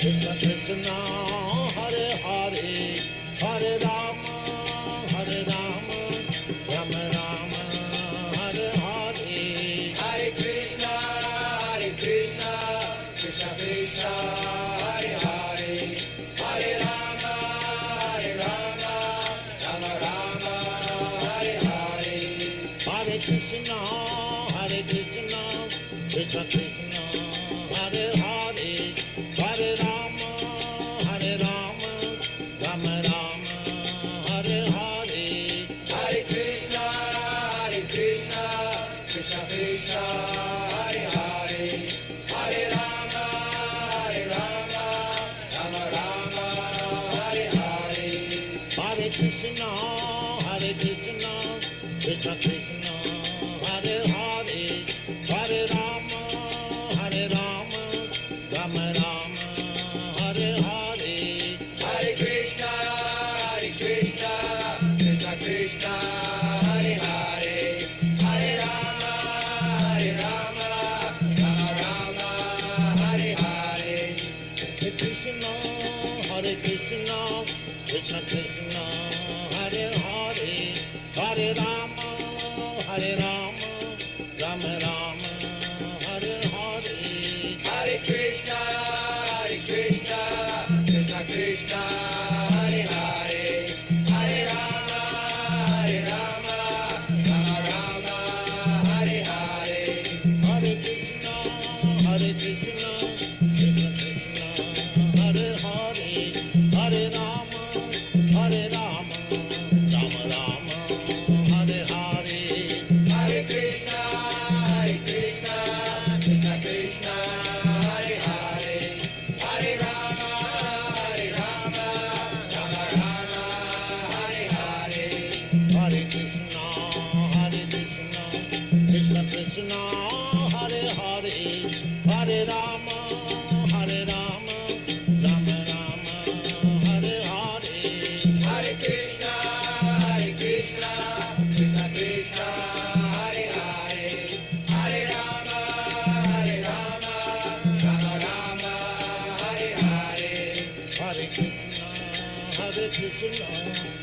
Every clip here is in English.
Krishna Krishna, Hare Hare, Hare Rama, Rama Rama, Hare Hare. Hare Krishna, Krishna Krishna, Hare Hare, Hare Rama, Rama Rama, Hare Hare. Hare Krishna, Krishna Krishna, Hare Hare, Hare Rama, Rama Rama, Hare Hare. Hare Krishna, Krishna Krishna, Hare Hare, Hare Rama, Rama Rama, Hare Hare. Hare Krishna, Krishna Krishna, Hare Hare, Hare Rama, Rama Rama, Hare Hare. Hare Krishna, Krishna Krishna, Hare Hare, Hare Rama, Rama Hare Hare. Hare Krishna, Krishna Krishna, Hare Hare, Hare Rama, Rama Rama, Hare Hare. Hare Krishna, Krishna Krishna, Hare Hare, Hare Rama, Rama Hare Hare. Hare Krishna, Krishna Krishna, Hare Hare, Hare Rama, Rama Rama, Hare Hare. Hare Krishna, Krishna Krishna, Hare Hare, Hare Rama, Rama Hare Hare. Hare Krishna, Krishna Krishna, Hare Hare, Hare Rama, Rama Rama, Hare Hare. Hare Krishna, Krishna Krishna, Hare Hare, Hare Rama, Rama Hare Hare. Hare Krishna, Krishna Krishna, Hare Hare, Hare Rama, Rama Rama, Hare Hare. Hare Krishna, Krishna Krishna, Hare Hare, Hare Rama, Rama Hare Hare. Hare Krishna,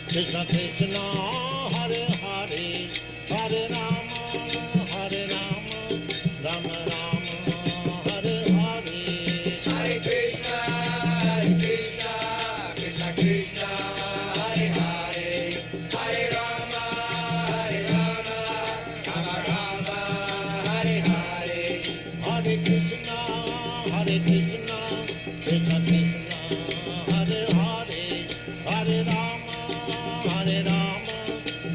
Krishna Krishna, Hare Hare, Hare Rama, Rama Rama, Hare Hare. Hare Krishna, Krishna Krishna, Hare Hare, Hare Rama, Rama Hare Hare. Hare Krishna, Krishna Krishna, Hare Hare, Hare Rama,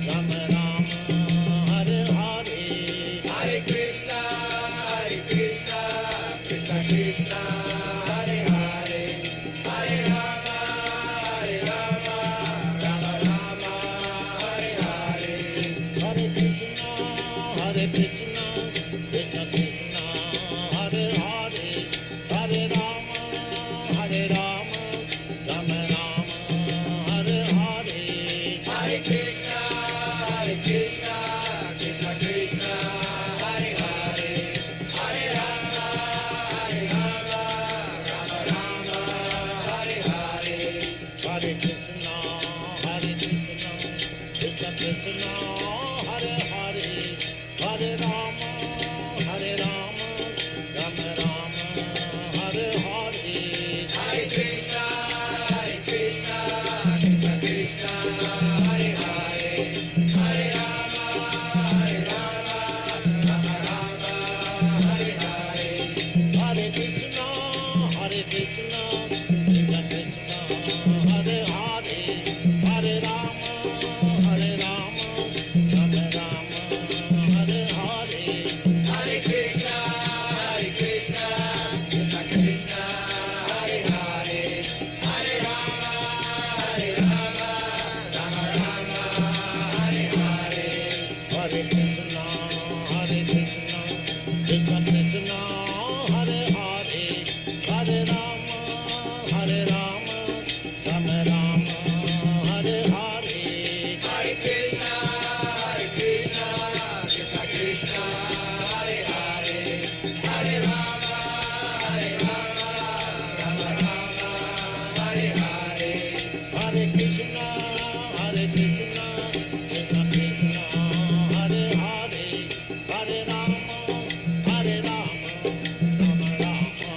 Rama Rama, Hare Hare. Hare Krishna, Krishna Krishna, Hare Hare, Hare Rama, Rama Hare Hare. Hare Krishna, Krishna Krishna, Hare Hare, Hare Rama, Rama Rama, Hare Hare. Hare Krishna, Krishna Krishna, Hare Hare, Hare Rama, Rama Hare Hare. Hare Krishna, Krishna Krishna, Hare Hare, Hare Rama, Rama Rama, Hare Hare. Hare Krishna, Krishna Krishna, Hare Hare, Hare Rama, Rama Hare Hare. Hare Krishna, Krishna Krishna, Hare Hare, Hare Rama, Hare Hare, Hare Krishna, Hare Krishna, Krishna Krishna, Hare Hare, Hare Rama, Hare Rama, Rama Rama,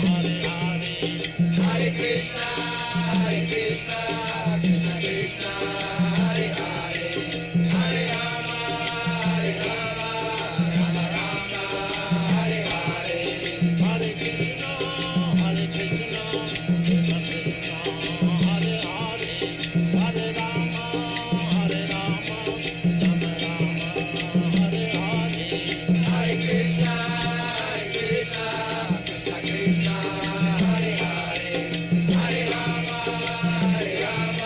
Hare Hare. Hare Krishna, Krishna Krishna, Hare Hare, Hare Rama, Rama Rama, Hare Hare. Hare Krishna, Hare Krishna, Krishna Krishna, Hare Hare, Hare Rama, Hare Rama, Rama Rama, Hare Hare. Hare Krishna, Krishna Krishna, Hare Hare, Hare Rama, Rama,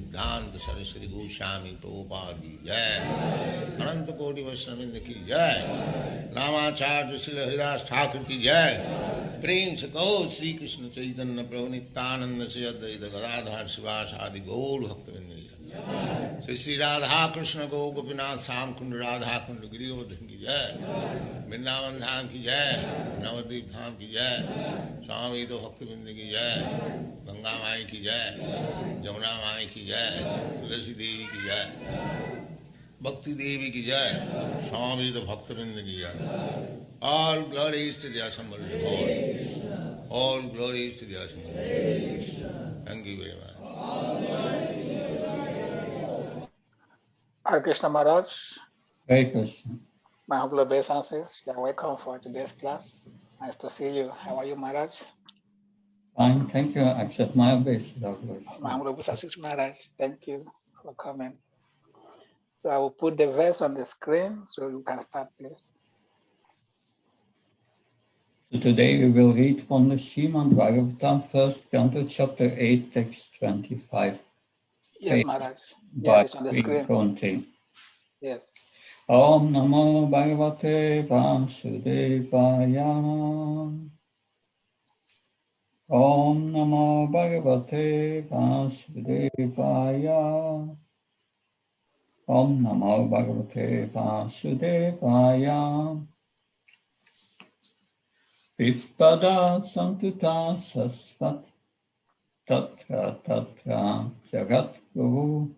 Siddhanta Saraswati Goswami Prabhupada ki jai, Ananta Koti Vaishnavindra ki jai, Ramacharya Srila Haridas Thakur ki jai, Prem se kaho Sri Krishna Chaitanya Prabhu Nityananda Sri Advaita Gadadhar Sivas Adi Gaur Bhaktavindra ki jai, Sri Radha Krishna Gaur Gopinath Sam Kund Radha Kund Giridhar ki jai, Vrindavan Dham ki jai, Navadvip Dham ki jai, Swami Bhaktavindra ki jai, Ganga माई की जय, जमुना माई की जय, तुलसी देवी की जय, भक्ति देवी की जय, स्वामी तो भक्तवृंद की जय. All glories to the assembled Lord. All glories to the assembled Lord. Thank you very much. Hare Krishna Maharaj, Hare Krishna. my humble obeisances. You are welcome for today's class. Nice to see you. How are you, Maharaj? Fine, thank you. Accept my obeisance. My humble obeisances, Maharaj. Thank you for coming. So I will put the verse on the screen so you can start, please. So today we will read from the Srimad Bhagavatam, first canto, chapter 8, text 25. Yes, Maharaj. By Yes, it's on the screen. Conte. Yes. Om Namo Bhagavate Vasudevaya. Om Namo Bhagavate Vasudevaya. Om Namo Bhagavate Vasudevaya. Vipada Santuta Sasvat Tatra Tatra Jagat Guru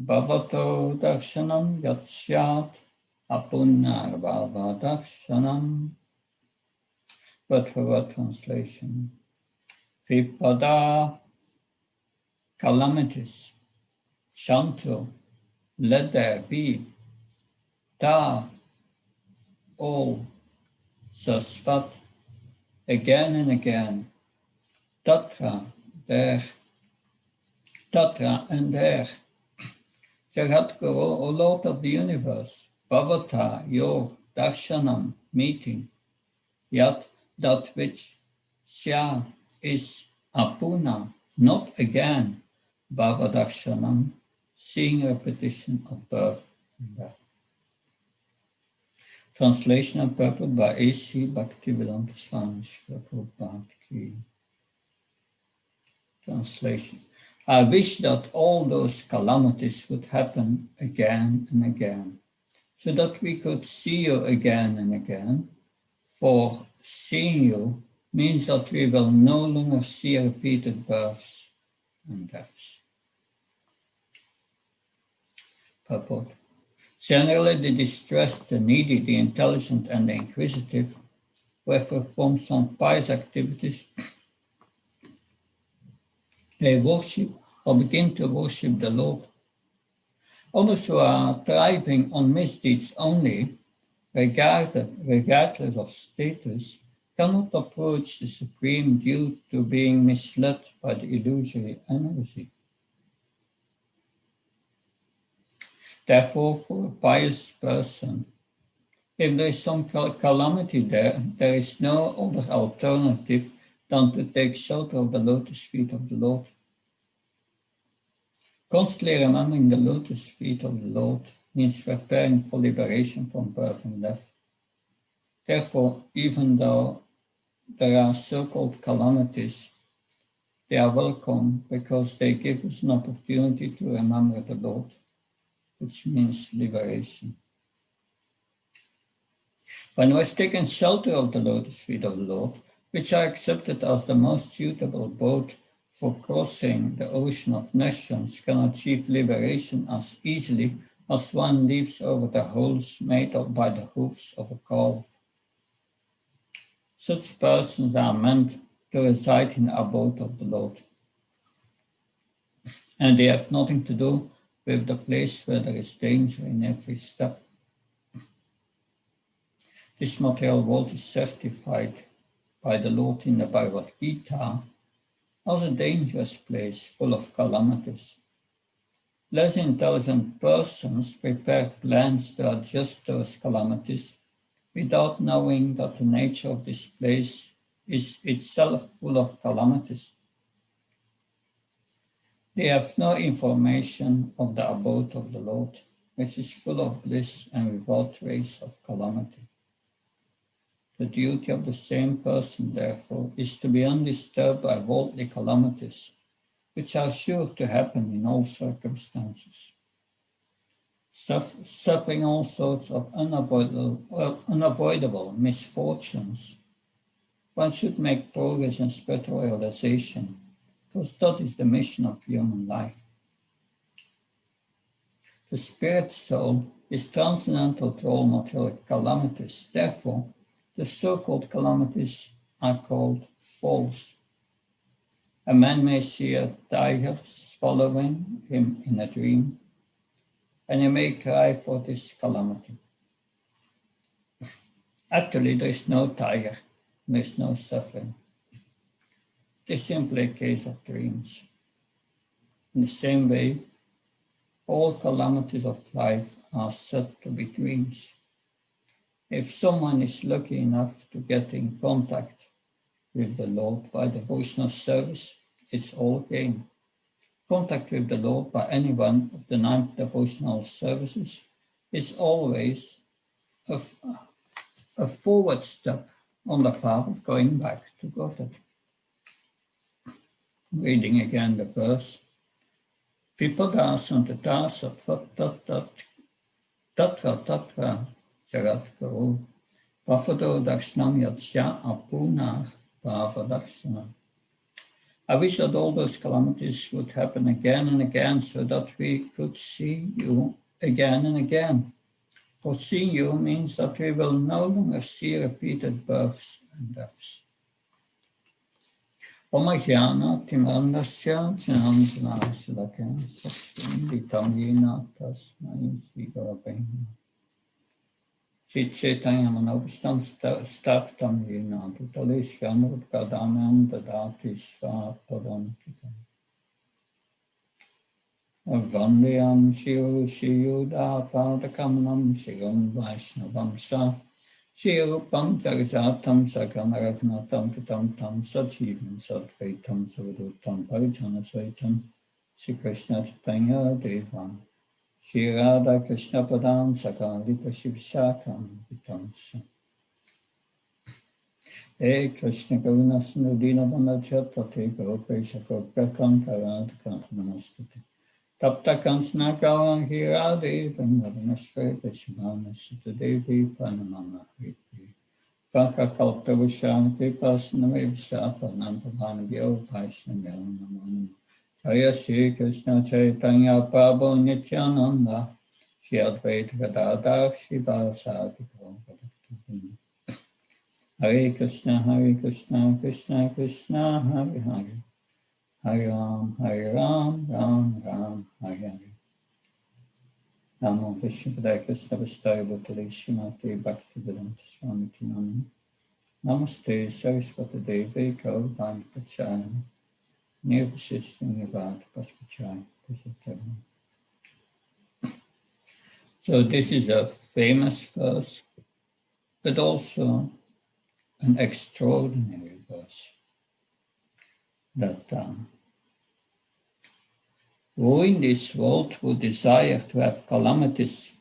Bhavato Darshanam Yatsyat Apunar Bhava Darshanam. Word for word translation. Vipada, calamities. Shanto, let there be. Ta, all. Sasvat, again and again. Tatra, there. Tatra, and there. Jagat Guru, O Lord of the universe. Bhavata, your. Darshanam, meeting. Yat, that which. Sya, is. Apuna, not again. Bhava Darshanam, seeing repetition of birth and death. Translation and purport by A.C. Bhaktivedanta Swami Prabhupada Ki. Translation. I wish that all those calamities would happen again and again, so that we could see you again and again, for seeing you means that we will no longer see repeated births and deaths. Purport. Generally, the distressed, the needy, the intelligent, and the inquisitive who have performed some pious activities, they worship or begin to worship the Lord. Others who are thriving on misdeeds only, regardless of status, cannot approach the Supreme due to being misled by the illusory energy. Therefore, for a pious person, if there is some calamity there is no other alternative than to take shelter of the lotus feet of the Lord. Constantly remembering the lotus feet of the Lord means preparing for liberation from birth and death. Therefore, even though there are so-called calamities, they are welcome because they give us an opportunity to remember the Lord, which means liberation. When we have taken shelter of the lotus feet of the Lord, which are accepted as the most suitable boat for crossing the ocean of nations, can achieve liberation as easily as one leaps over the holes made up by the hoofs of a calf. Such persons are meant to reside in the abode of the Lord, and they have nothing to do with the place where there is danger in every step. This material world is certified by the Lord in the Bhagavad Gita as a dangerous place full of calamities. Less intelligent persons prepare plans to adjust those calamities without knowing that the nature of this place is itself full of calamities. They have no information of the abode of the Lord, which is full of bliss and without trace of calamity. The duty of the same person, therefore, is to be undisturbed by worldly calamities, which are sure to happen in all circumstances. Suffering all sorts of unavoidable misfortunes, one should make progress and spread realization, because that is the mission of human life. The spirit soul is transcendental to all material calamities. Therefore, the so-called calamities are called false. A man may see a tiger swallowing him in a dream, and he may cry for this calamity. Actually, there is no tiger, there is no suffering. It is simply a case of dreams. In the same way, all calamities of life are said to be dreams. If someone is lucky enough to get in contact with the Lord by devotional service, it's all gain. Contact with the Lord by any one of the 9 devotional services is always a forward step on the path of going back to Godhead. Reading again the verse. Vipada santata sattva tatra jagat guru bhavado darshanam yatsya apunar bhava darshana. I wish that all those calamities would happen again and again so that we could see you again and again. For seeing you means that we will no longer see repeated births and deaths. Omajnana timandasya jananjana silakya saksam vitam yena tasmai sivarabhena. Chaitanya manobistam staptam yena bhutaleshvam gadamam dadati svapadantikam. Vandeyam shiru shiyuda padakamanam shiram vaishnavam sa. Shirupam jagajatam sakamaraghnatam pitam tam sachivam sadvaitam savadutam parijana saitam Shri Krishna Chaitanya Devam Shri Radha Krishna Padam Sakalita Shivshakam pitam sam. Hey Krishna Karuna Sindhudina Bandhachatate Gopesha Gopekam Karadhaka Namastate Tapta Kansana Gaurang Radhe Vrindavanashve Vishvana Sutta Devi Pranamana Hiti Vakha Kalpa Vishana Kripasana Vivsapa Nampavana Vyo Vaishnavya Namanam Jaya Shri Krishna Chaitanya Prabhu Nityananda Shri Advaita Gadadhar Shiva Sadi Gauranga Hare Krishna Krishna Krishna Hare Hare Hare Ram, Ram Ram, Hare Hare. Namo Vishnu Padaya Krishna Vistaya Bhutale Srimati Bhakti Vedanta Swami Tinami. Namaste Saraswati Devi Gauravani Pachayana. Nirvashishya Nivad Paspachaya Pasatarana. So this is a famous verse, but also an extraordinary verse. That who in this world would desire to have calamities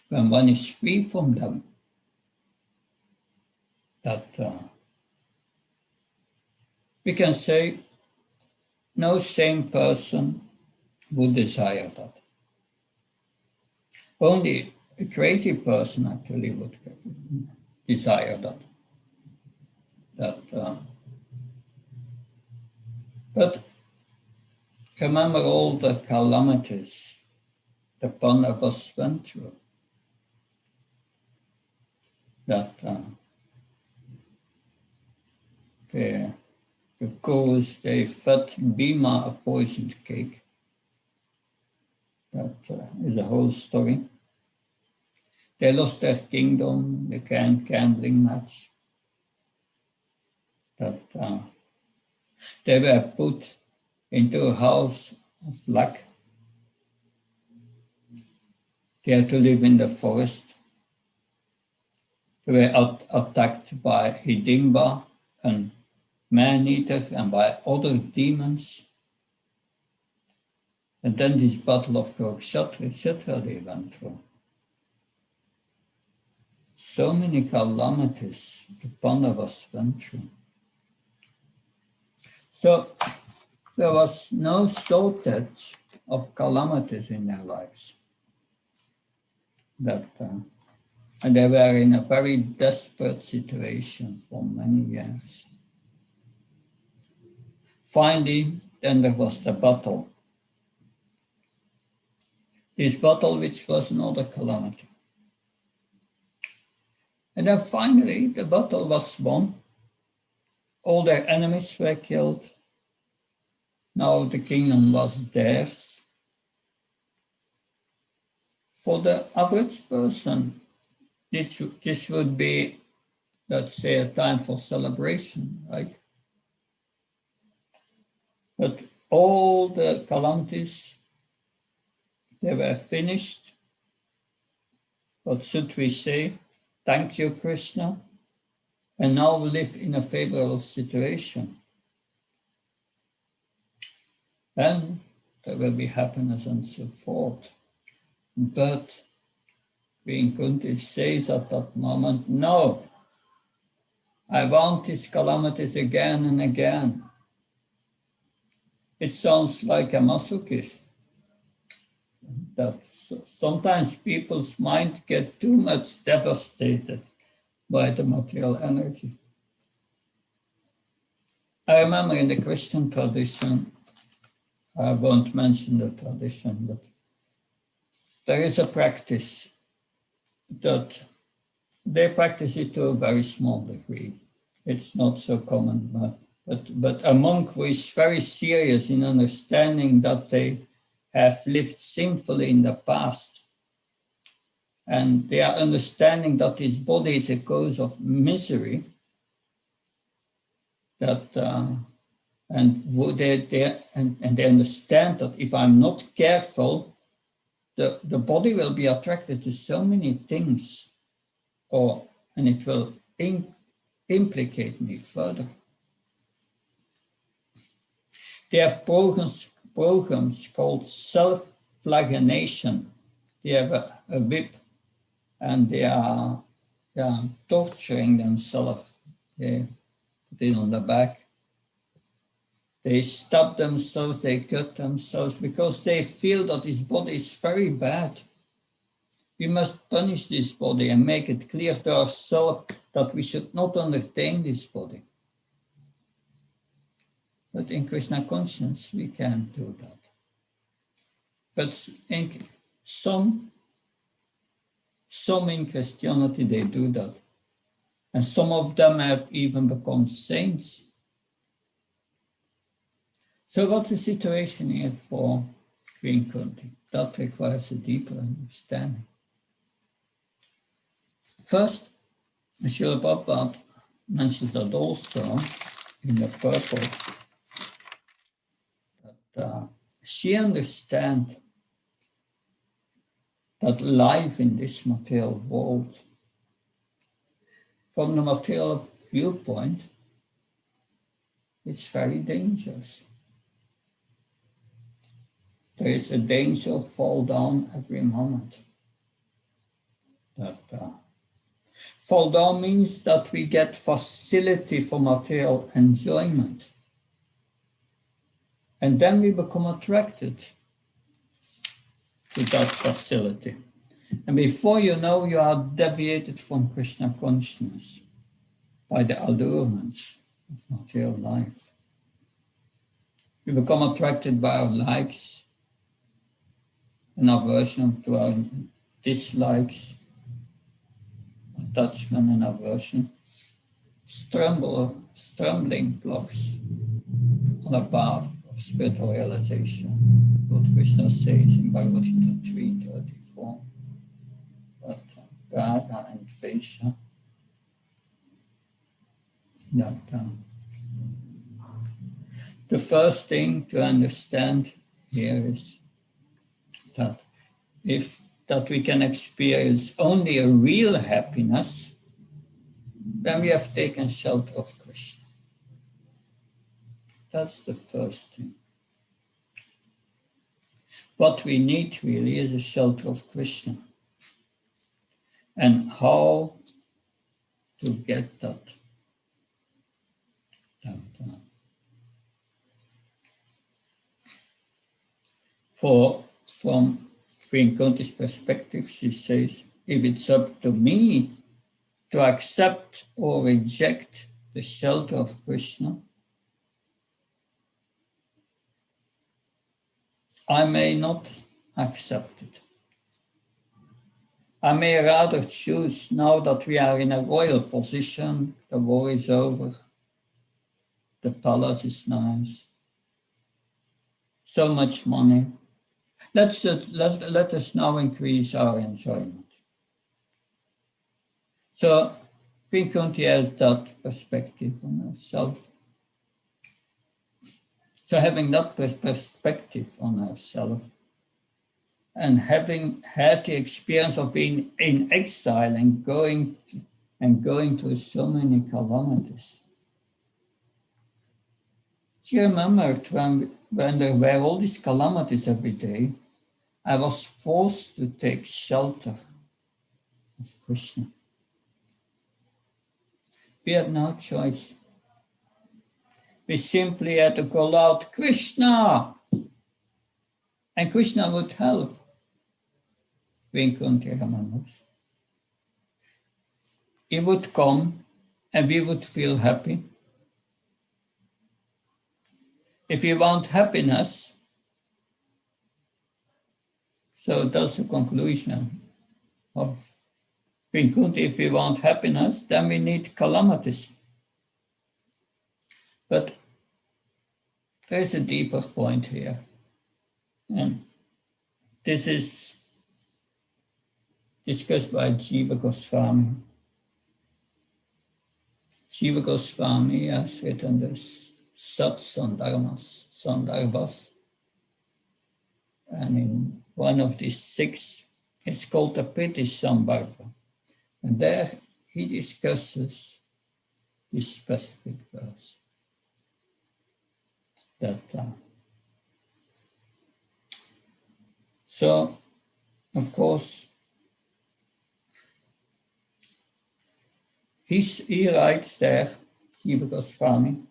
when one is free from them, that we can say no sane person would desire that. Only a crazy person actually would desire that. But remember all the calamities the Pandavas went through. That the Kurus, they fed Bhima a poisoned cake. That is a whole story. They lost their kingdom, the gambling match. That they were put into a house of luck. They had to live in the forest. They were attacked by Hidimba, a man-eater, and by other demons. And then this battle of Kurukshetra they went through. So many calamities the Pandavas went through. So there was no shortage of calamities in their lives. And they were in a very desperate situation for many years. Finally, then there was the battle. This battle, which was another calamity. And then finally, the battle was won. All their enemies were killed. Now the kingdom was theirs. For the average person, this would be, let's say, a time for celebration, right? But all the calamities, they were finished. What should we say? Thank you, Krishna. And now we live in a favorable situation. And there will be happiness and so forth. But Queen Kunti says at that moment, no, I want these calamities again and again. It sounds like a masochist. That sometimes people's mind get too much devastated by the material energy. I remember in the Christian tradition, I won't mention the tradition, but there is a practice that they practice it to a very small degree. It's not so common, but a monk who is very serious in understanding that they have lived sinfully in the past, and they are understanding that this body is a cause of misery, and they understand that if I'm not careful, the body will be attracted to so many things, and it will implicate me further. They have programs called self-flagellation. They have a whip, and they are torturing themselves. They put it on the back. They stab themselves, they cut themselves, because they feel that this body is very bad. We must punish this body and make it clear to ourselves that we should not entertain this body. But in Krishna consciousness, we can't do that. But in some in Christianity, they do that. And some of them have even become saints. So what's the situation here for Queen Kunti? That requires a deeper understanding. First, Srila Prabhupada mentions that also in the purport, that she understands that life in this material world, from the material viewpoint, it's very dangerous. There is a danger of fall down every moment. Fall down means that we get facility for material enjoyment. And then we become attracted to that facility. And before you know, you are deviated from Krishna consciousness by the allurements of material life. We become attracted by our likes, and aversion to our dislikes, attachment and aversion, stumbling blocks on a path of spiritual realization. What Krishna says in Bhagavad Gita 3:34, that Raga and Vesha, the first thing to understand here is that we can experience only a real happiness when we have taken shelter of Krishna. That's the first thing. what we need really is a shelter of Krishna. And how to get that. From Queen Kunti's perspective, she says, if it's up to me to accept or reject the shelter of Krishna, I may not accept it. I may rather choose, now that we are in a royal position, the war is over, the palace is nice, so much money. Let us now increase our enjoyment. So Queen Kunti has that perspective on herself. So having that perspective on herself, and having had the experience of being in exile and going through so many calamities. She remembered when there were all these calamities every day, I was forced to take shelter of Krishna. We had no choice. We simply had to call out, Krishna! And Krishna would help. Queen Kunti remembers. He would come and we would feel happy. If you want happiness, so that's the conclusion of Queen Kunti. If we want happiness, then we need calamities. But there is a deeper point here. And this is discussed by Jiva Goswami. Jiva Goswami has written this Sandarbhas. And in one of these 6, it's called the Priti Sambarbha. And there he discusses this specific verse. So, of course, he writes there, Jiva Goswami,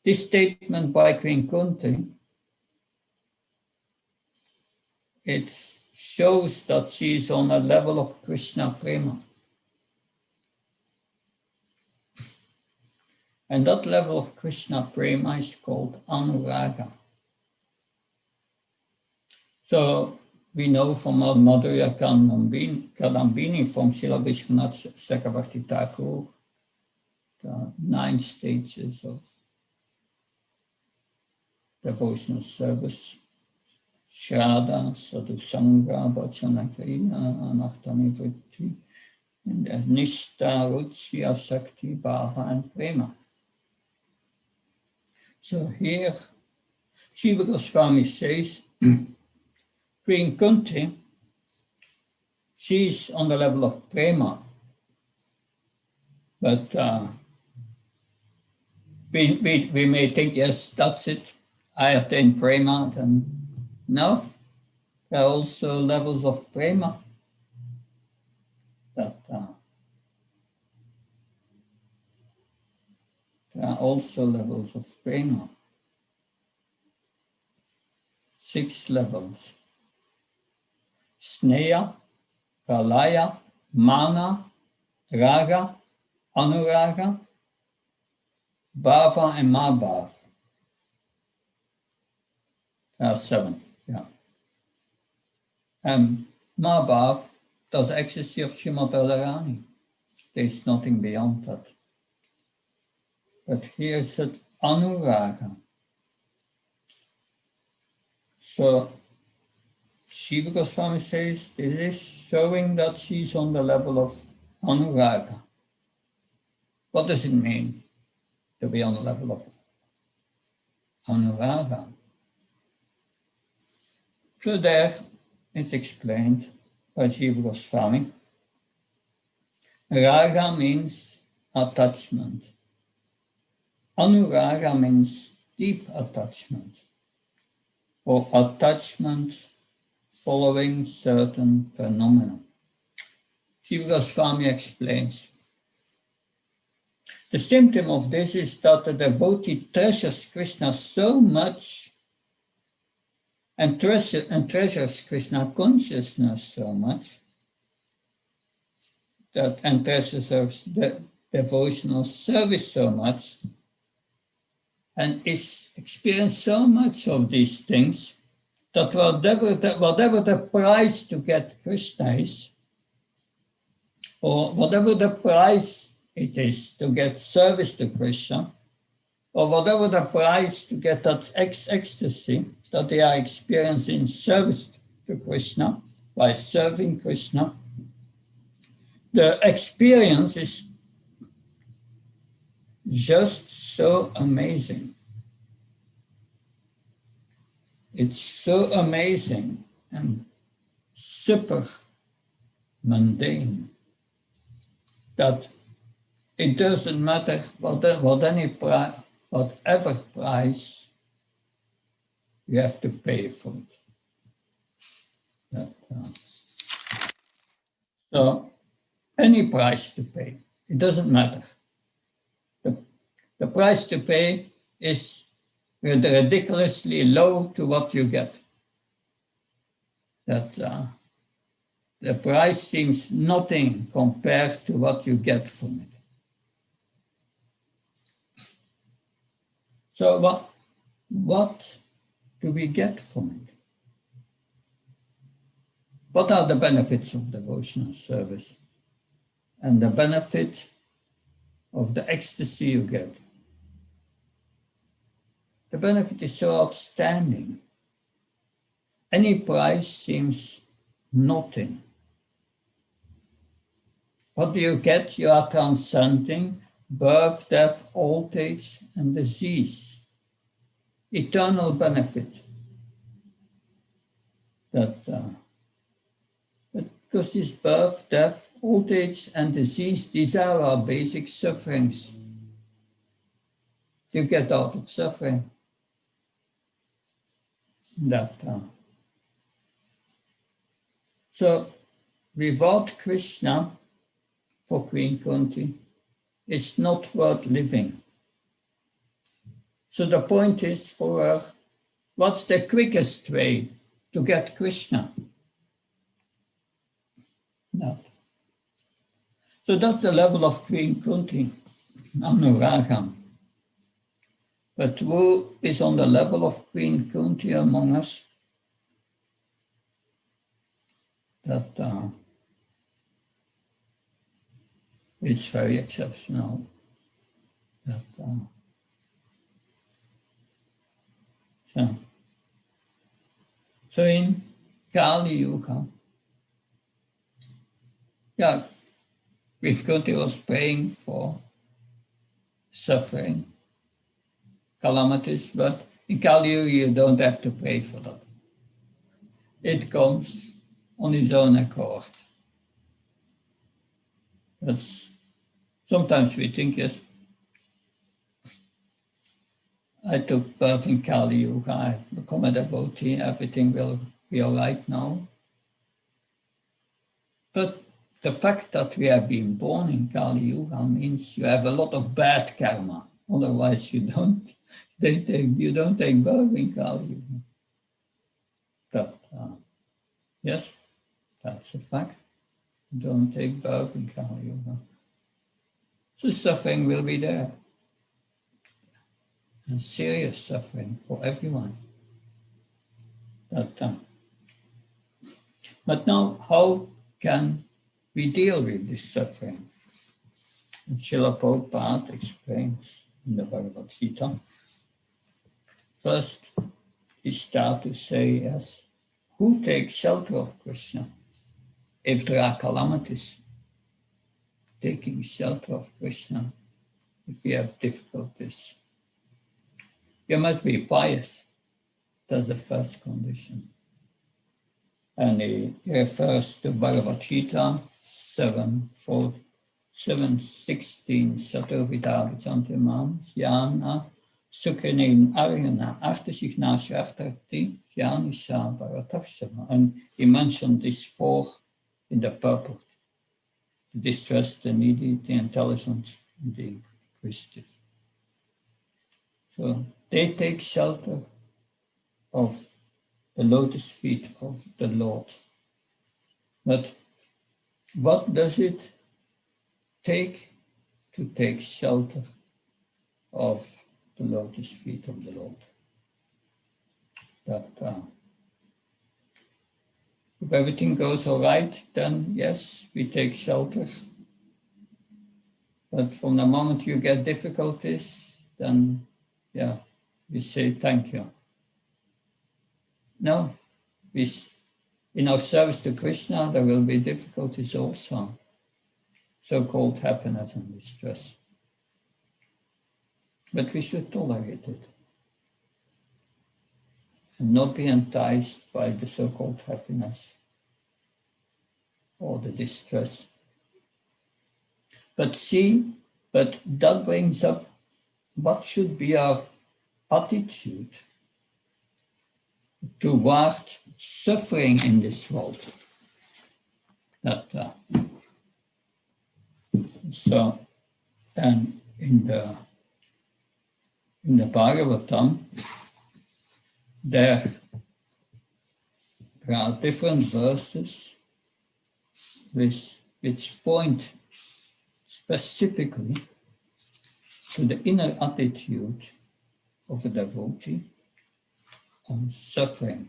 this statement by Queen Kunti, it shows that she is on a level of Krishna Prema. And that level of Krishna Prema is called Anuraga. So we know from our Madhurya Kadambini from Srila Vishwanath Chakravarti Thakur, the 9 stages of devotional service, Shraddha, Sadhusanga, Vachanakriya, Anarthanivritti, and Nishtha, Ruchi, Asakti, Bhava, and Prema. So here, Jiva Goswami says, Queen Kunti, she's on the level of Prema, but we may think, yes, that's it, I attain Prema, then no, there are also levels of Prema that there are also levels of Prema. 6 levels. Sneha, Pralaya, Mana, Raga, Anuraga, Bhava, and Mabhav. There are 7, yeah. And Mabhav, that's ecstasy of Srimati Radharani. There is nothing beyond that. But here it's at Anuraga. So Jiva Goswami says this is showing that she's on the level of Anuraga. What does it mean to be on the level of Anuraga? So there it's explained by Jiva Goswami. Raga means attachment. Anuraga means deep attachment, or attachment following certain phenomena. Swami explains. The symptom of this is that the devotee treasures Krishna so much and treasures Krishna consciousness so much that and treasures the devotional service so much and is experienced so much of these things that whatever the price to get Krishna is, or whatever the price it is to get service to Krishna, or whatever the price to get that ecstasy that they are experiencing service to Krishna by serving Krishna, the experience is just so amazing. It's so amazing and super mundane that it doesn't matter whatever price you have to pay for it. So any price to pay, it doesn't matter. The price to pay is ridiculously low to what you get. The price seems nothing compared to what you get from it. So what do we get from it? What are the benefits of devotional service and the benefit of the ecstasy you get? The benefit is so outstanding. Any price seems nothing. What do you get? You are transcending birth, death, old age, and disease. Eternal benefit. Because this birth, death, old age, and disease, these are our basic sufferings. You get out of suffering. So, without Krishna, for Queen Kunti, it's not worth living. So the point is for her, what's the quickest way to get Krishna? No. So that's the level of Queen Kunti, Anuraga. But who is on the level of Queen Kunti among us? It's very exceptional. So in Kali Yuga, Queen Kunti was praying for suffering, calamities, but in Kali Yuga you don't have to pray for that. It comes on its own accord. Sometimes we think, yes, I took birth in Kali Yuga, I've become a devotee, everything will be all right now. But the fact that we have been born in Kali Yuga means you have a lot of bad karma. Otherwise, you don't take birth in Kali Yuga. But yes, that's a fact. Don't take birth in Kali Yuga. So suffering will be there. And serious suffering for everyone. But now, how can we deal with this suffering? And Srila Prabhupada explains in the Bhagavad Gita. First, he starts to say, yes, who takes shelter of Krishna? If there are calamities, taking shelter of Krishna, if we have difficulties. You must be pious. That's the first condition. And he refers to Bhagavad Gita 7:16, Sato Vidavichantimam, Jnana Sukrenin Arjuna, after Signasyartakti, Jnanisa Bharatavsama. And he mentioned these four in the purport: the distressed, the needy, the intelligent, and the inquisitive. So they take shelter of the lotus feet of the Lord. But what does it take to take shelter of the lotus feet of the Lord? That if everything goes all right, then yes, we take shelter. But from the moment you get difficulties, then yeah, we say thank you. No, in our service to Krishna, there will be difficulties also, so-called happiness and distress. But we should tolerate it and not be enticed by the so-called happiness or the distress. But that brings up what should be our attitude toward suffering in this world. So, and in the Bhagavatam, there are different verses which point specifically to the inner attitude of a devotee on suffering,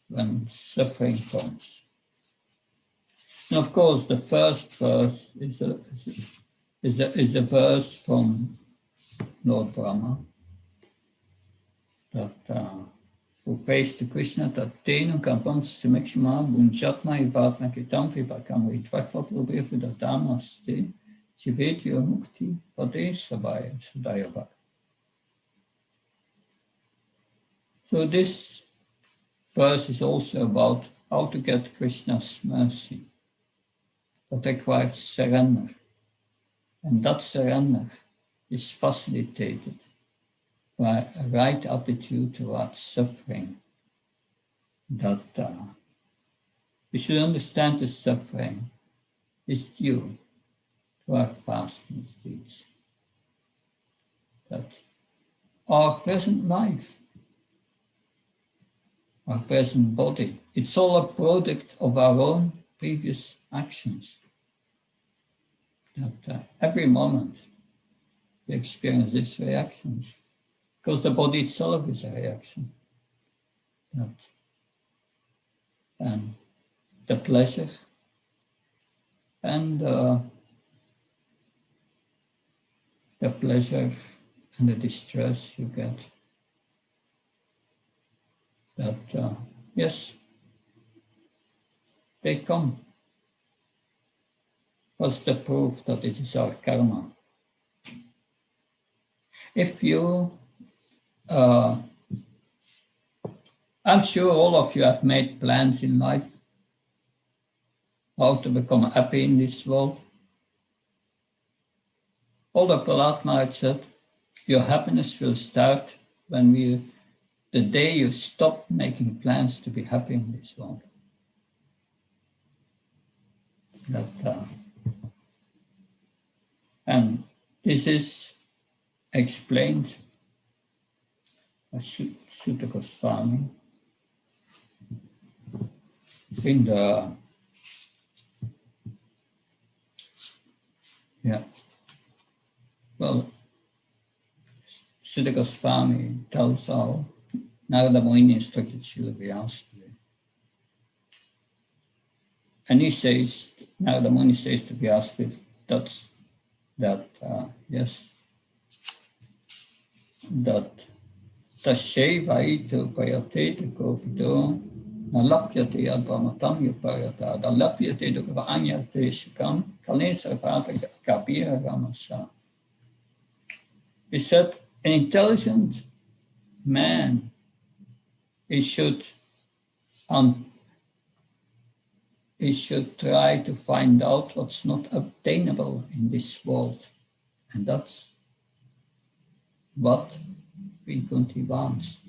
when suffering comes. And of course, the first verse is a verse from Lord Brahma that who prays to Krishna that Tenu Kampam Simekshma Bunjatma Ivatna Kitam Vipakam Ritvakva Prabhu Vidatama Asti Jivetya Mukti Pade Sabaya Sudayabhak. So this verse is also about how to get Krishna's mercy. That requires surrender. And that surrender is facilitated by a right attitude towards suffering. That we should understand the suffering is due to our past misdeeds. That our present life, our present body, it's all a product of our own previous actions. That every moment we experience these reactions, because the body itself is a reaction. And the pleasure and the distress you get, that yes, they come. What's the proof that it is our karma? If you, I'm sure all of you have made plans in life how to become happy in this world. All the Prahlad Maharaj said, your happiness will start when the day you stop making plans to be happy in this world. And this is explained by Sutta Goswami in the Sutta Goswami tells how Narada Muni instructed Srila Vyasdev. And he says, Narada Muni says to Vyasdev, that Tasheva ito payate to kovido, nalapyate advamatam yupayata, nalapyate to kavanyate shikam, kalin sarvata kapira ramasa. He said, an intelligent man, he should try to find out what's not obtainable in this world. And that's what Queen Kunti wants.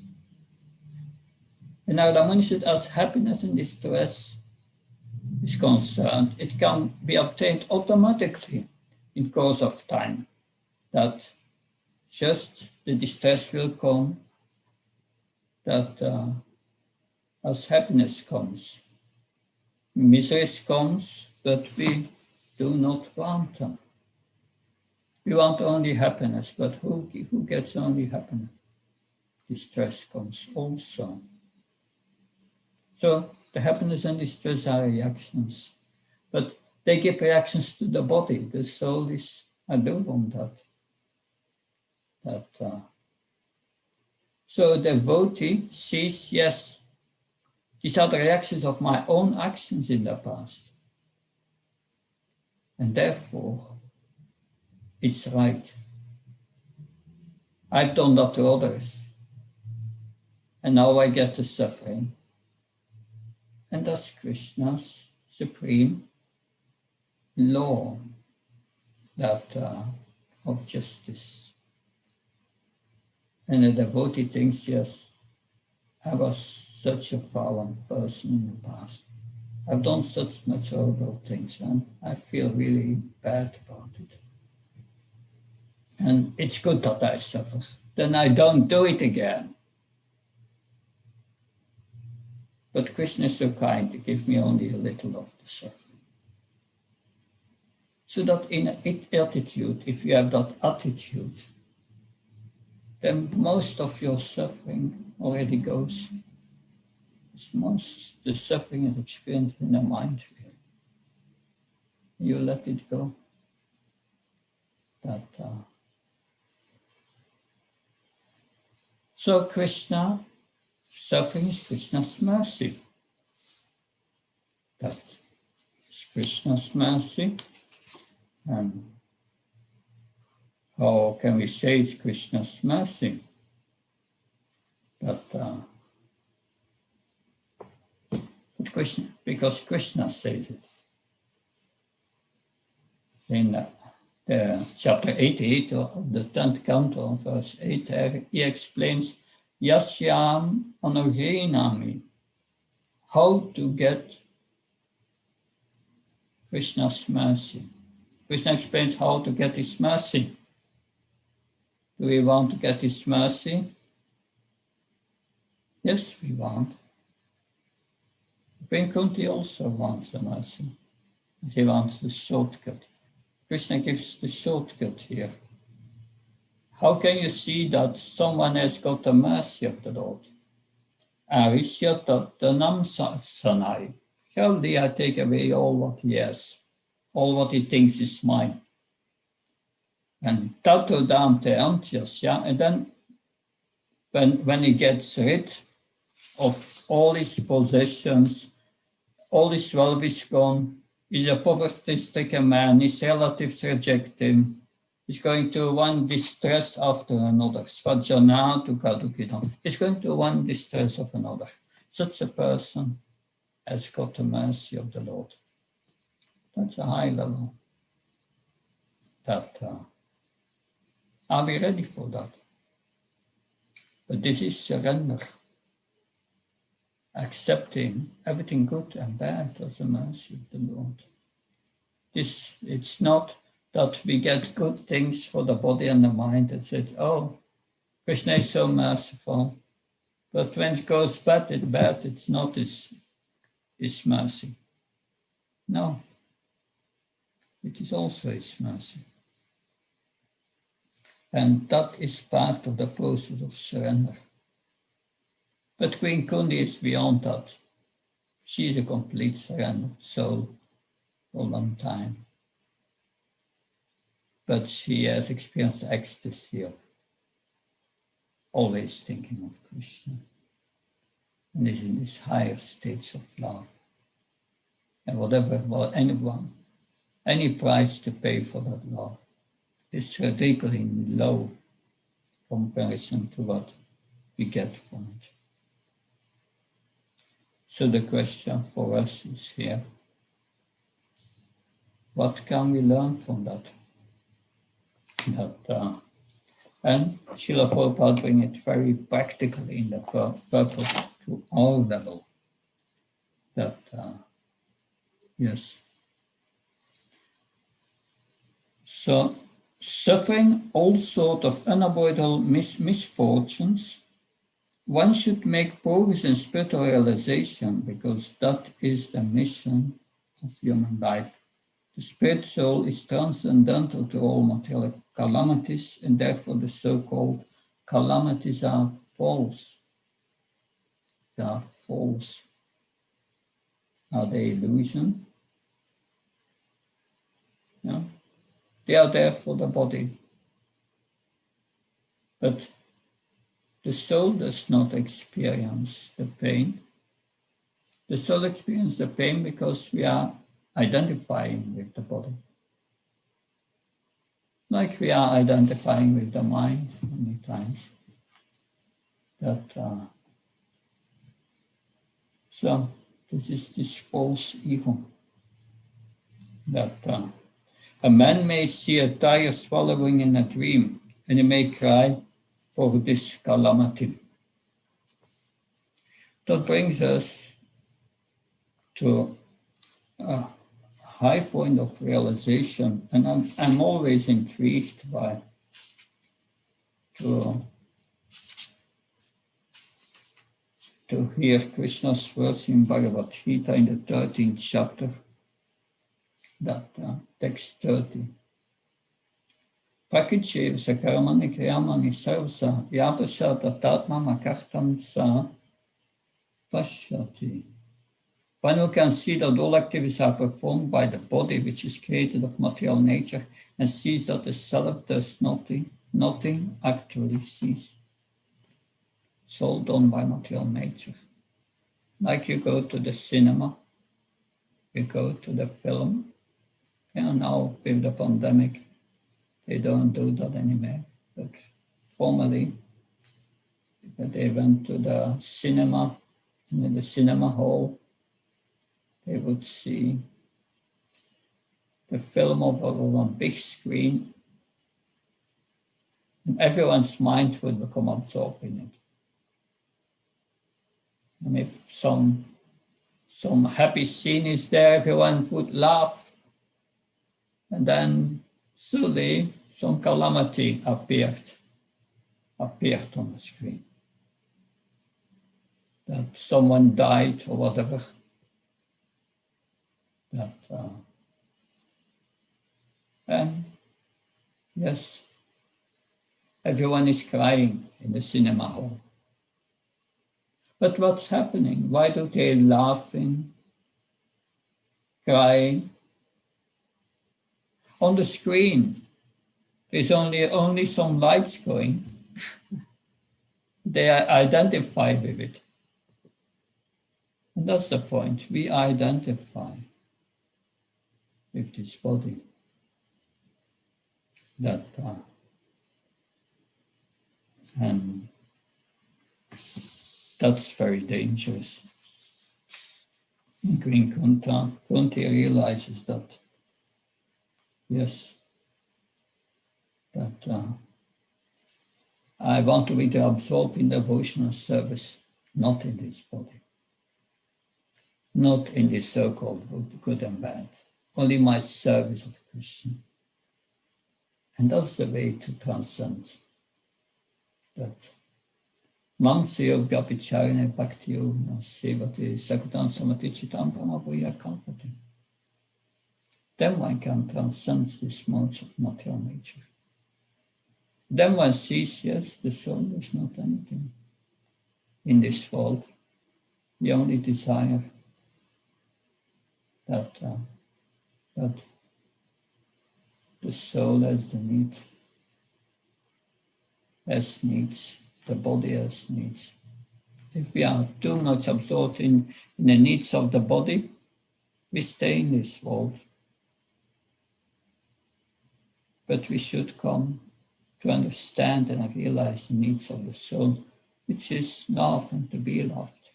And now the money said, as happiness and distress is concerned, it can be obtained automatically in course of time. That just the distress will come, that as happiness comes, misery comes, but we do not want them. We want only happiness, but who gets only happiness? Distress comes also. So the happiness and distress are reactions, but they give reactions to the body. The soul is, I don't want that. So the devotee sees, yes, these are the reactions of my own actions in the past. And therefore, it's right. I've done that to others. And now I get the suffering. And that's Krishna's supreme law that of justice. And the devotee thinks, yes, I was such a fallen person in the past. I've done such much horrible things, and I feel really bad about it. And it's good that I suffer. Then I don't do it again. But Krishna is so kind to give me only a little of the suffering. So that in attitude, if you have that attitude, then most of your suffering already goes. Most the suffering is experienced in the mind. You let it go. So Krishna, suffering is Krishna's mercy. That is Krishna's mercy. And how can we say it's Krishna's mercy? Because Krishna says it. In chapter 88 of the 10th canto, verse 8, he explains, Yasyam Anurinami, how to get Krishna's mercy. Krishna explains how to get his mercy. Do we want to get his mercy? Yes, we want. Queen Kunti also wants the mercy. She wants the shortcut. Krishna gives the shortcut here. How can you see that someone has got the mercy of the Lord? Arishyatatanam sanai. Surely I take away all what he has, all what he thinks is mine. And tato dante antyasya, and then when he gets rid of all his possessions, all his wealth is gone, he's a poverty-stricken man, his relatives reject him, he's going through one distress after another. Svajana to Kadukidam. He's going through one distress of another. Such a person has got the mercy of the Lord. That's a high level. Are we ready for that? But this is surrender. Accepting everything good and bad as a mercy of the Lord. It's not that we get good things for the body and the mind and say, oh, Krishna is so merciful. But when it goes bad, it's not his mercy. No, it is also his mercy. And that is part of the process of surrender. But Queen Kunti is beyond that. She is a complete surrendered soul for a long time. But she has experienced the ecstasy of always thinking of Krishna. And is in this higher stage of love. And any price to pay for that love is ridiculously low comparison to what we get from it. So the question for us is here, what can we learn from that? And Srila Prabhupada bring it very practically in the purpose to our level. That, yes. So, suffering all sorts of unavoidable misfortunes, one should make progress in spiritual realization because that is the mission of human life. The spirit soul is transcendental to all material calamities, and therefore the so-called calamities are false. They are false. Are they illusion? No. They are there for the body. But the soul does not experience the pain. The soul experiences the pain because we are identifying with the body. Like we are identifying with the mind many times. So this is this false ego. That a man may see a tiger swallowing in a dream, and he may cry for this calamity. That brings us to a high point of realization, and I'm always intrigued by to hear Krishna's words in Bhagavad Gita in the 13th chapter, that text 30. Prakrichev sakarmani kriyamani sarvasa yabasa tatatma makartam sa pashyati. One who can see that all activities are performed by the body, which is created of material nature, and sees that the self does nothing actually sees. It's all done by material nature. Like you go to the cinema, you go to the film, and now with the pandemic, they don't do that anymore. But formerly, they went to the cinema, and in the cinema hall, they would see the film on a big screen, and everyone's mind would become absorbed in it. And if some happy scene is there, everyone would laugh, and then slowly some calamity appeared on the screen. That someone died or whatever. And yes, everyone is crying in the cinema hall. But what's happening? Why do they laughing, crying? On the screen, there's only some lights going. They identify with it. And that's the point. We identify with this body. And that's very dangerous. And Queen Kunti realizes that, yes, that I want to be absorbed in devotional service, not in this body, not in this so-called good and bad, only my service of Krishna. And that's the way to transcend that. Mamsyo vyapicharane bhaktyo nasevate sakutan samatichitam pramabhuya kalpate. Then one can transcend these modes of material nature. Then one sees, yes, the soul is not anything in this world. We only desire that the soul has the need, has needs, the body has needs. If we are too much absorbed in the needs of the body, we stay in this world. But we should come to understand and realize the needs of the soul, which is love and to be loved.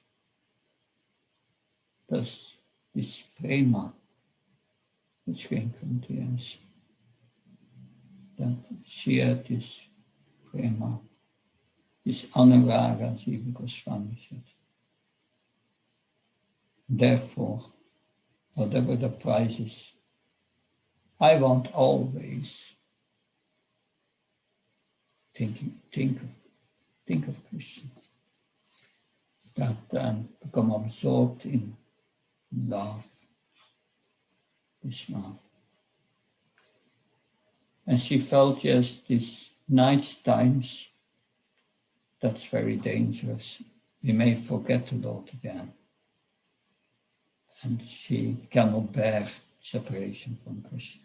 Thus, this prema, which Queen Kunti has, that she had this prema is anuraga, as Jiva Goswami said. Therefore, whatever the price is, I want always think of Krishna. That become absorbed in love, this love. And she felt, yes, these night times, that's very dangerous. We may forget the Lord again. And she cannot bear separation from Krishna.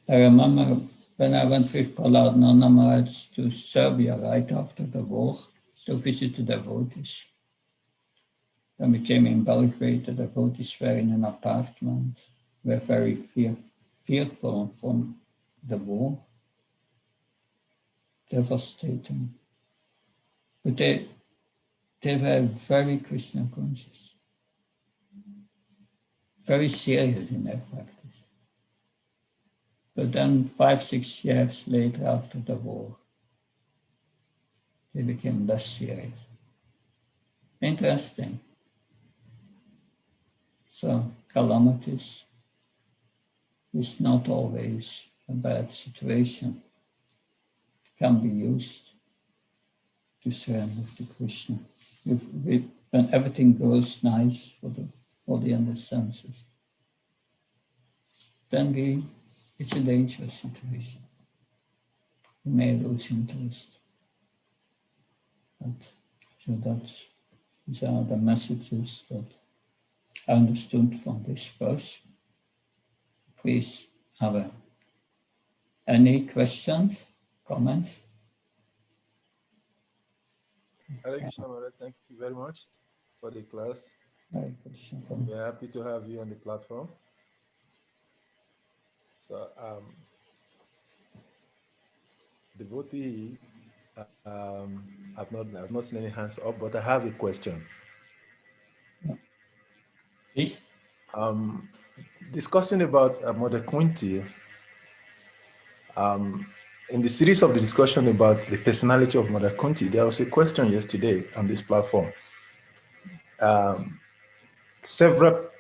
I remember when I went with Prahlad Nanda Maharaj to Serbia right after the war to visit the devotees. When we came in Belgrade, the devotees were in an apartment, were very fearful from the war, devastating. But they were very Krishna conscious, very serious in their practice. But then 5-6 years later after the war, they became less serious. Interesting. So calamities is not always a bad situation. It can be used to surrender to Krishna. When everything goes nice for the body and the senses, then it's a dangerous situation. We may lose interest. These are the messages that I understood from this verse. Please, have any questions, comments? Hare Krishna Maharaj, thank you very much for the class. Hare Krishna. We're happy to have you on the platform. So, devotees, I've not seen any hands up, but I have a question. Please? Discussing about Mother Kunti, in the series of the discussion about the personality of Mother Kunti, there was a question yesterday on this platform. Several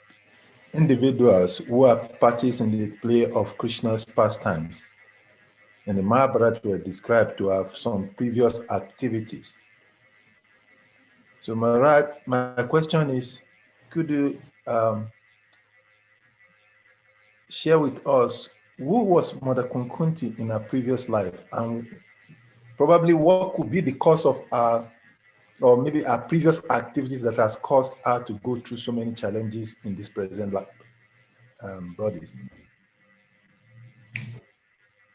individuals who are parties in the play of Krishna's pastimes in the Mahabharata were described to have some previous activities. So my question is, could you share with us who was Mother Kunti in her previous life, and probably what could be the cause of her, or maybe her previous activities that has caused her to go through so many challenges in this present life, bodies?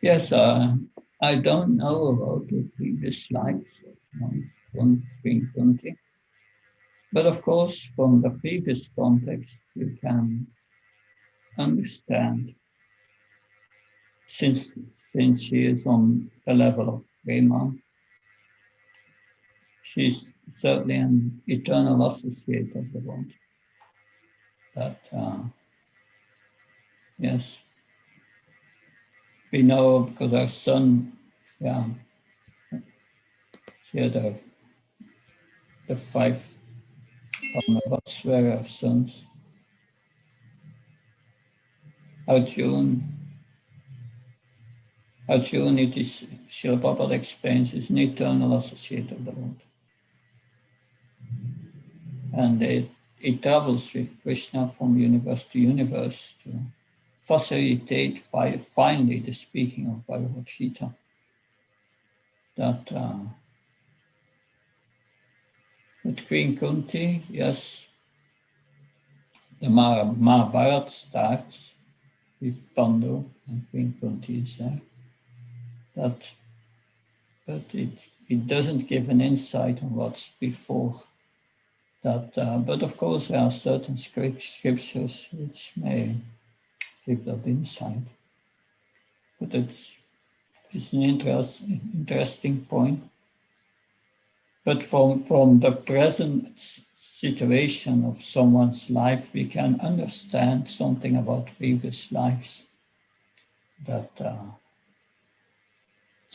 Yes, I don't know about the previous lives of Queen Kunti. But of course, from the previous context, you can understand, since she is on the level of prema, she's certainly an eternal associate of the Lord. That, yes, we know because our son, she had the 5 Pandavas were our sons. Arjuna, it is, Srila Prabhupada explains, is an eternal associate of the Lord. And it travels with Krishna from universe to universe to facilitate finally the speaking of Bhagavad Gita. That with Queen Kunti, yes, the Mahabharata starts with Pandu and Queen Kunti is there. But it doesn't give an insight on what's before that. But of course, there are certain scriptures which may give that insight. But it's an interesting point. But from the present situation of someone's life, we can understand something about previous lives that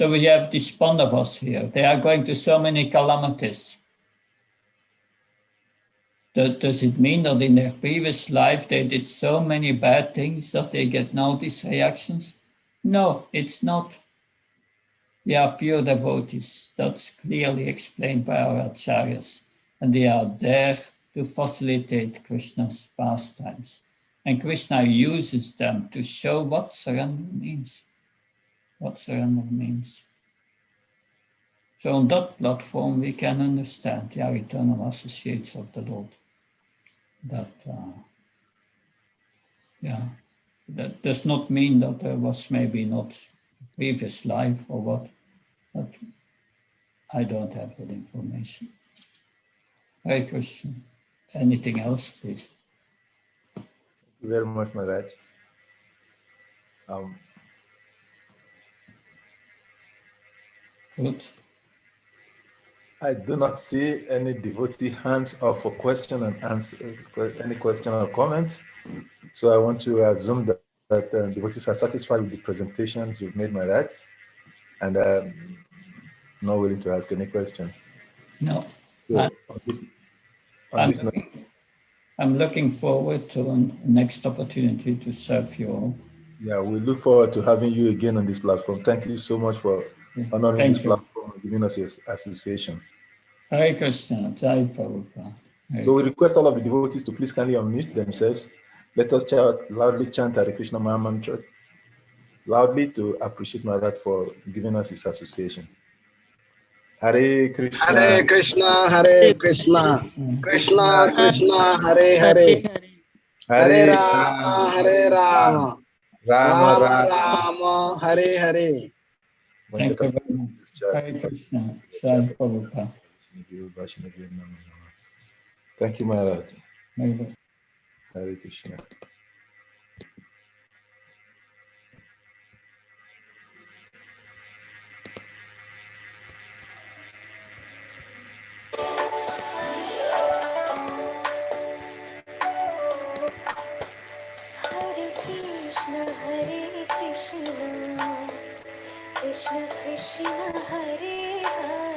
So we have these Pandavas here. They are going to so many calamities. Does it mean that in their previous life they did so many bad things that they get now these reactions? No, it's not. They are pure devotees. That's clearly explained by our acharyas. And they are there to facilitate Krishna's pastimes. And Krishna uses them to show what surrender means. What surrender means. So on that platform, we can understand the eternal associates of the Lord. That does not mean that there was maybe not a previous life or what, but I don't have that information. Hare Krishna. Anything else, please? Thank you very much, Maharaj. Good. I do not see any devotee hands up for question and answer, any question or comment. So I want to assume that devotees are satisfied with the presentation you've made, Maharaj, and not willing to ask any question. No. So I'm looking forward to the next opportunity to serve you all. Yeah, we look forward to having you again on this platform. Thank you so much for honoring this platform and giving us your association. Hare Krishna, Jai Prabhupada. So we request all of the devotees to please kindly unmute themselves. Let us loudly chant Hare Krishna Maha Mantra, loudly to appreciate Maharaj for giving us his association. Hare Krishna. Hare Krishna, Hare Krishna, Krishna Krishna, Hare Hare, Hare Rama, Hare Rama, Rama Rama, Hare Hare. Thank you very much. Hare Krishna, Jai Prabhupada. Thank you, Maharaj. Maybe. Hare Krishna. Hare Krishna, Krishna Krishna, Hare Hare.